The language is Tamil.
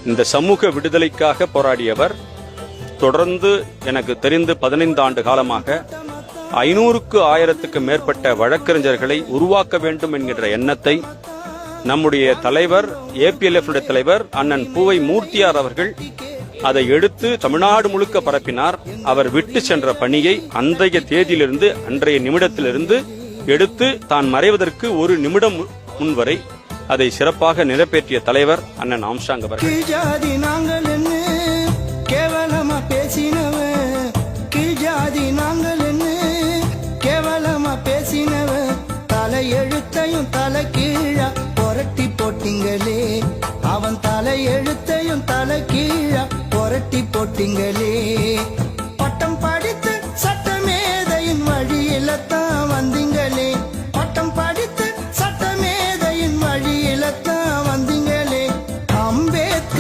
இந்த சமூக விடுதலைக்காக போராடியவர். தொடர்ந்து எனக்கு தெரிந்து 15 ஆண்டு காலமாக 500க்கு 1000க்கு மேற்பட்ட வழக்கறிஞர்களை உருவாக்க வேண்டும் என்கின்ற எண்ணத்தை நம்முடைய தலைவர் APLF தலைவர் அண்ணன் பூவை மூர்த்தியார் அவர்கள் அதை எடுத்து தமிழ்நாடு முழுக்க பரப்பினார். அவர் விட்டு சென்ற பணியை அன்றைய தேதியிலிருந்து அன்றைய நிமிடத்திலிருந்து எடுத்து தான் மறைவதற்கு ஒரு நிமிடம் முன்வரை அதை சிறப்பாக நிறைவேற்றிய தலைவர் அண்ணன் ஆம்ஸ்ட்ராங் அவர்கள். கேவலமா பேசினவன் கீழ்ஜாதி நாங்கள் என்ன கேவலமா பேசினவன் தலை எழுத்தையும் தலை கீழா புரட்டி போட்டிங்களே அவன் தலை எழுத்தையும் தலை கீழா புரட்டி போட்டிங்களே